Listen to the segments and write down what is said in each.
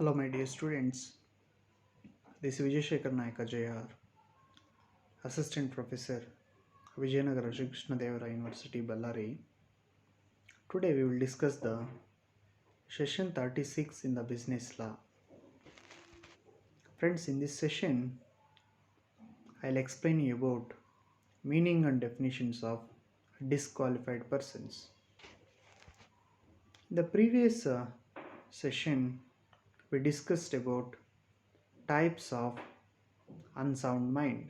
Hello, my dear students. This is Vijay Shekhar Naika JR, Assistant Professor, Vijayanagara Shri Krishnadevara University, Ballari. Today we will discuss the session 36 in the business law. Friends, in this session, I'll explain you about meaning and definitions of disqualified persons. In the previous session, we discussed about types of unsound mind.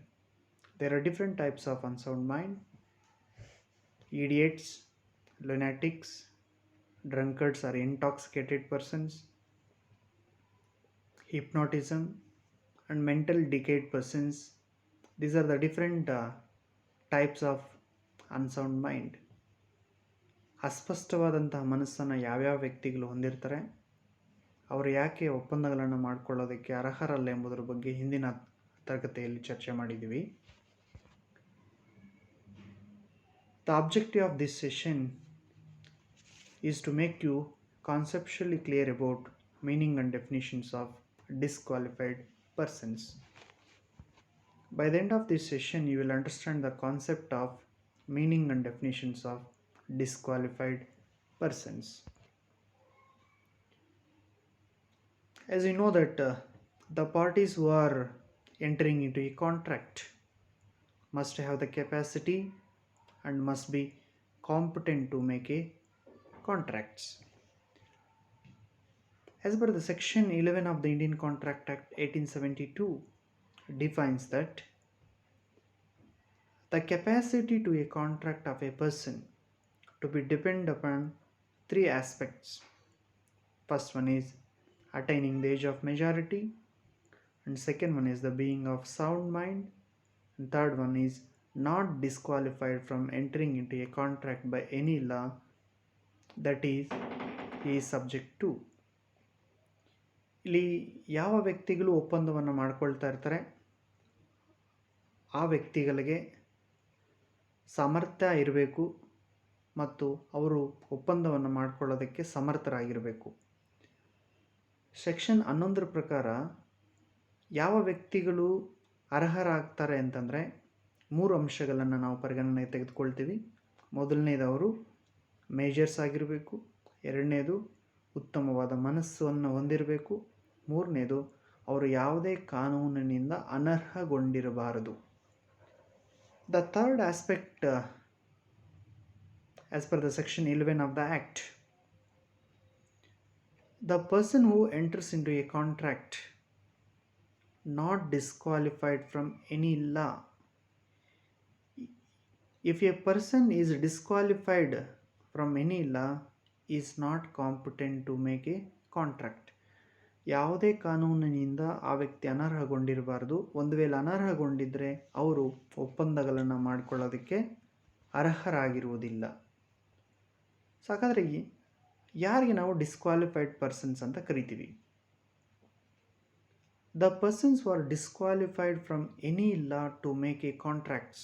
There are different types of unsound mind: idiots, lunatics, drunkards or intoxicated persons, hypnotism, and mental decayed persons. These are the different types of unsound mind. ಅಸ್ಪಷ್ಟವಾದಂತಹ ಮನಸ್ಸನ್ನು ಯಾವ್ಯಾವ ವ್ಯಕ್ತಿಗಳು ಹೊಂದಿರ್ತಾರೆ, ಅವರು ಯಾಕೆ ಒಪ್ಪಂದಗಳನ್ನು ಮಾಡಿಕೊಳ್ಳೋದಕ್ಕೆ ಅರ್ಹರಲ್ಲ ಎಂಬುದರ ಬಗ್ಗೆ ಹಿಂದಿನ ತರಗತಿಯಲ್ಲಿ ಚರ್ಚೆ ಮಾಡಿದ್ದೀವಿ. The objective of this session is to make you conceptually clear about meaning and definitions of disqualified persons. By the end of this session, you will understand the concept of meaning and definitions of disqualified persons. As you know that the parties who are entering into a contract must have the capacity and must be competent to make a contracts. As per the section 11 of the Indian Contract Act 1872 defines that the capacity to a contract of a person to be depend upon three aspects. First one is attaining the age of majority, and second one is the being of sound mind, and third one is not disqualified from entering into a contract by any law that is he is subject to. ಇಲ್ಲಿ ಯಾವ ವ್ಯಕ್ತಿಗಳು ಒಪ್ಪಂದವನ್ನು ಮಾಡ್ಕೊಳ್ತಾ ಇರ್ತಾರೆ, ಆ ವ್ಯಕ್ತಿಗಳಿಗೆ ಸಾಮರ್ಥ್ಯ ಇರಬೇಕು ಮತ್ತು ಅವರು ಒಪ್ಪಂದವನ್ನು ಮಾಡಿಕೊಳ್ಳೋದಕ್ಕೆ ಸಮರ್ಥರಾಗಿರಬೇಕು. ಸೆಕ್ಷನ್ 11 ಪ್ರಕಾರ ಯಾವ ವ್ಯಕ್ತಿಗಳು ಅರ್ಹರಾಗ್ತಾರೆ ಅಂತಂದರೆ 3 ಅಂಶಗಳನ್ನು ನಾವು ಪರಿಗಣನೆಗೆ ತೆಗೆದುಕೊಳ್ತೀವಿ. ಮೊದಲನೇದವರು ಮೇಜರ್ಸ್ ಆಗಿರಬೇಕು, ಎರಡನೇದು ಉತ್ತಮವಾದ ಮನಸ್ಸನ್ನು ಹೊಂದಿರಬೇಕು, ಮೂರನೇದು ಅವರು ಯಾವುದೇ ಕಾನೂನಿನಿಂದ ಅನರ್ಹಗೊಂಡಿರಬಾರದು. The third aspect as per the section 11 of the act, the person who enters into a contract not disqualified from any law. If a person is disqualified from any law, is not competent to make a contract. ಯಾವುದೇ ಕಾನೂನಿನಿಂದ ಆ ವ್ಯಕ್ತಿ ಅನರ್ಹಗೊಂಡಿರಬಾರ್ದು. ಒಂದು ವೇಳೆ ಅನರ್ಹಗೊಂಡಿದ್ದರೆ ಅವರು ಒಪ್ಪಂದಗಳನ್ನು ಮಾಡಿಕೊಳ್ಳೋದಕ್ಕೆ ಅರ್ಹರಾಗಿರುವುದಿಲ್ಲ. So ಹಾಗಾದರೆ ಯಾರಿಗೆ ನಾವು ಡಿಸ್ಕ್ವಾಲಿಫೈಡ್ ಪರ್ಸನ್ಸ್ ಅಂತ ಕರಿತೀವಿ? The persons who are disqualified from any law to make a contracts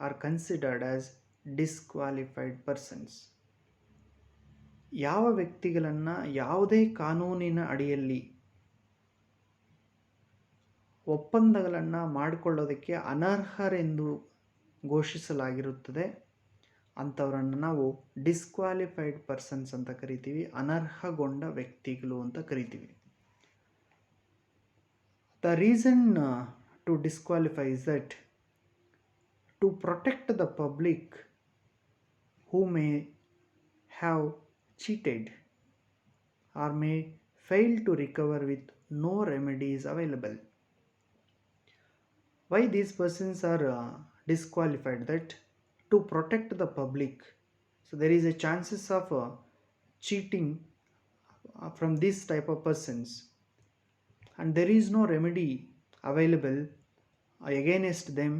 are considered as disqualified persons. ಯಾವ ವ್ಯಕ್ತಿಗಳನ್ನು ಯಾವುದೇ ಕಾನೂನಿನ ಅಡಿಯಲ್ಲಿ ಒಪ್ಪಂದಗಳನ್ನು ಮಾಡಿಕೊಳ್ಳೋದಕ್ಕೆ ಅನರ್ಹರೆಂದು ಘೋಷಿಸಲಾಗಿರುತ್ತದೆ, ಅಂಥವರನ್ನು ನಾವು ಡಿಸ್ಕ್ವಾಲಿಫೈಡ್ ಪರ್ಸನ್ಸ್ ಅಂತ ಕರಿತೀವಿ, ಅನರ್ಹಗೊಂಡ ವ್ಯಕ್ತಿಗಳು ಅಂತ ಕರಿತೀವಿ. The reason to disqualify is that to protect the public who may have cheated or may fail to recover with no remedies available. Why these persons are disqualified? That to protect the public. So there is a chances of cheating from this type of persons, and there is no remedy available against them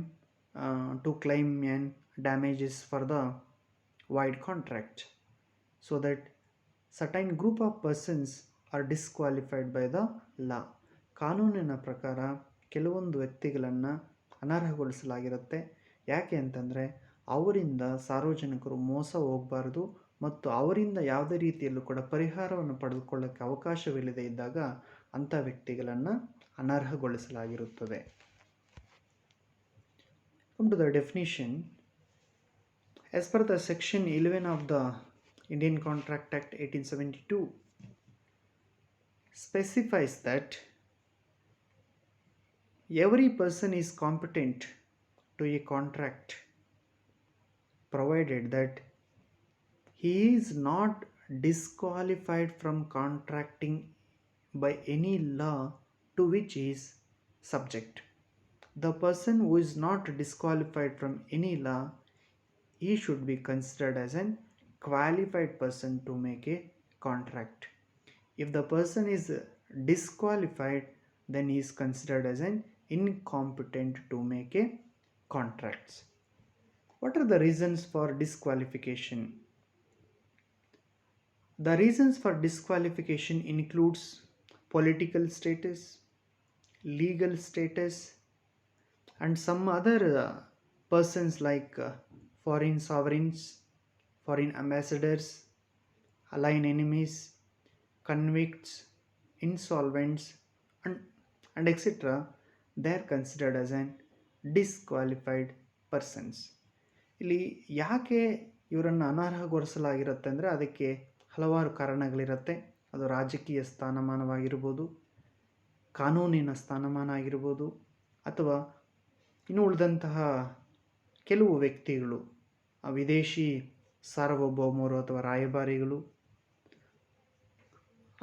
to claim and damages for the void contract. So that certain group of persons are disqualified by the law. ಕಾನೂನಿನ ಪ್ರಕಾರ ಕೆಲವೊಂದು ವ್ಯಕ್ತಿಗಳನ್ನು ಅನರ್ಹಗೊಳಿಸಲಾಗಿರುತ್ತೆ. ಯಾಕೆ ಅಂತಂದರೆ ಅವರಿಂದ ಸಾರ್ವಜನಿಕರು ಮೋಸ ಹೋಗಬಾರ್ದು, ಮತ್ತು ಅವರಿಂದ ಯಾವುದೇ ರೀತಿಯಲ್ಲೂ ಕೂಡ ಪರಿಹಾರವನ್ನು ಪಡೆದುಕೊಳ್ಳೋಕ್ಕೆ ಅವಕಾಶವಿಲ್ಲದೆ ಇದ್ದಾಗ ಅಂಥ ವ್ಯಕ್ತಿಗಳನ್ನು ಅನರ್ಹಗೊಳಿಸಲಾಗಿರುತ್ತದೆ. Come to the definition. As per the section 11 of the Indian Contract Act 1872 specifies that every person is competent to a contract provided that he is not disqualified from contracting by any law to which he is subject. The person who is not disqualified from any law, he should be considered as an qualified person to make a contract. If the person is disqualified, then he is considered as an incompetent to make a contracts. What are the reasons for disqualification? The reasons for disqualification includes political status, legal status, and some other persons like foreign sovereigns, foreign ambassadors, allied enemies, convicts, insolvents, and etc. They are considered as an disqualified persons. ಇಲ್ಲಿ ಯಾಕೆ ಇವರನ್ನು ಅನರ್ಹಗೊಳಿಸಲಾಗಿರುತ್ತೆ ಅಂದರೆ ಅದಕ್ಕೆ ಹಲವಾರು ಕಾರಣಗಳಿರುತ್ತೆ. ಅದು ರಾಜಕೀಯ ಸ್ಥಾನಮಾನವಾಗಿರ್ಬೋದು, ಕಾನೂನಿನ ಸ್ಥಾನಮಾನ ಆಗಿರ್ಬೋದು, ಅಥವಾ ಇನ್ನು ಉಳಿದಂತಹ ಕೆಲವು ವ್ಯಕ್ತಿಗಳು, ವಿದೇಶಿ ಸಾರ್ವಭೌಮರು ಅಥವಾ ರಾಯಭಾರಿಗಳು,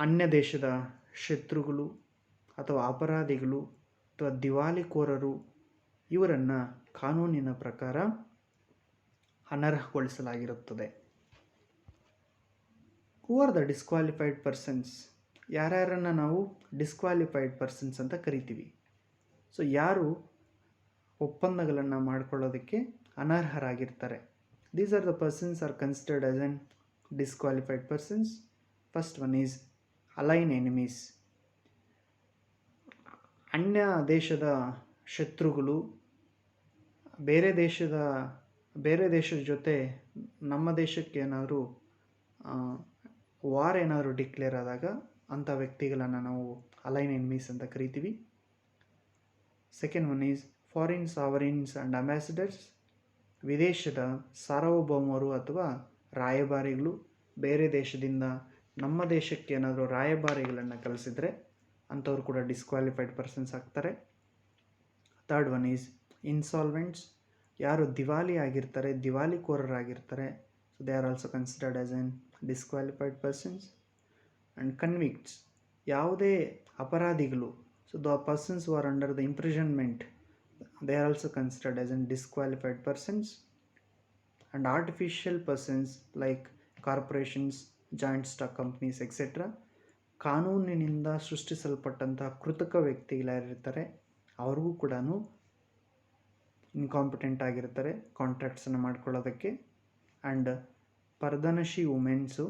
ಅನ್ಯ ದೇಶದ ಶತ್ರುಗಳು ಅಥವಾ ಅಪರಾಧಿಗಳು ಅಥವಾ ದಿವಾಳಿಕೋರರು, ಇವರನ್ನು ಕಾನೂನಿನ ಪ್ರಕಾರ ಅನರ್ಹಗೊಳಿಸಲಾಗಿರುತ್ತದೆ. Who are the disqualified persons? ಯಾರ್ಯಾರನ್ನು ನಾವು ಡಿಸ್ಕ್ವಾಲಿಫೈಡ್ ಪರ್ಸನ್ಸ್ ಅಂತ ಕರಿತೀವಿ? ಸೊ ಯಾರು ಒಪ್ಪಂದಗಳನ್ನು ಮಾಡಿಕೊಳ್ಳೋದಕ್ಕೆ ಅನರ್ಹರಾಗಿರ್ತಾರೆ. These are the persons are considered as an disqualified persons. First one is alien enemies. ಅನ್ಯ ದೇಶದ ಶತ್ರುಗಳು ಬೇರೆ ದೇಶದ ಜೊತೆ ನಮ್ಮ ದೇಶಕ್ಕೆ ಏನಾದರೂ ವಾರ್ ಏನಾದರೂ ಡಿಕ್ಲೇರ್ ಆದಾಗ ಅಂಥ ವ್ಯಕ್ತಿಗಳನ್ನು ನಾವು ಅಲೈನ್ ಎನಿಮೀಸ್ ಅಂತ ಕರಿತೀವಿ. Second one is foreign sovereigns and ambassadors. ವಿದೇಶದ ಸಾರ್ವಭೌಮರು ಅಥವಾ ರಾಯಭಾರಿಗಳು ಬೇರೆ ದೇಶದಿಂದ ನಮ್ಮ ದೇಶಕ್ಕೆ ಏನಾದರೂ ರಾಯಭಾರಿಗಳನ್ನು ಕಳಿಸಿದರೆ ಅಂಥವ್ರು ಕೂಡ ಡಿಸ್ಕ್ವಾಲಿಫೈಡ್ ಪರ್ಸನ್ಸ್ ಆಗ್ತಾರೆ. Third one is insolvents. ಯಾರು ದಿವಾಲಿ ಆಗಿರ್ತಾರೆ, ದಿವಾಲಿಕೋರರಾಗಿರ್ತಾರೆ, so they are also considered as an disqualified persons. And convicts. ಯಾವುದೇ ಅಪರಾಧಿಗಳು, so the persons who are under the imprisonment, they are also considered as in disqualified persons. And artificial persons like corporations, joint stock companies, etc. ಕಾನೂನಿನಿಂದ ಸೃಷ್ಟಿಸಲ್ಪಟ್ಟಂತಹ ಕೃತಕ ವ್ಯಕ್ತಿಗಳಾಗಿರ್ತಾರೆ, ಅವ್ರಿಗೂ ಕೂಡ incompetent ಆಗಿರ್ತಾರೆ ಕಾಂಟ್ರಾಕ್ಟ್ಸನ್ನು ಮಾಡ್ಕೊಳ್ಳೋದಕ್ಕೆ. And ಪರದನಶಿ women's,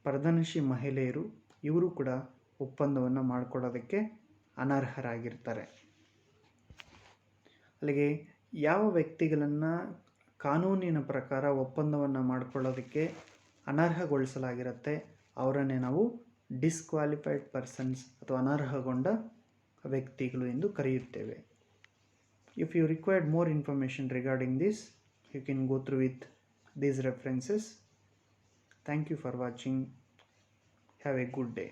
ಪರದನಶಿ ಮಹಿಳೆಯರು, ಇವರು ಕೂಡ ಒಪ್ಪಂದವನ್ನು ಮಾಡ್ಕೊಳ್ಳೋದಕ್ಕೆ ಅನರ್ಹರಾಗಿರ್ತಾರೆ. ಅಲ್ಲಿಗೆ ಯಾವ ವ್ಯಕ್ತಿಗಳನ್ನು ಕಾನೂನಿನ ಪ್ರಕಾರ ಒಪ್ಪಂದವನ್ನು ಮಾಡಿಕೊಳ್ಳೋದಕ್ಕೆ ಅನರ್ಹಗೊಳಿಸಲಾಗಿರುತ್ತೆ ಅವರನ್ನೇ ನಾವು ಡಿಸ್ಕ್ವಾಲಿಫೈಡ್ ಪರ್ಸನ್ಸ್ ಅಥವಾ ಅನರ್ಹಗೊಂಡ ವ್ಯಕ್ತಿಗಳು ಎಂದು ಕರೆಯುತ್ತೇವೆ. If you required more information regarding this, you can go through with these references. Thank you for watching. Have a good day.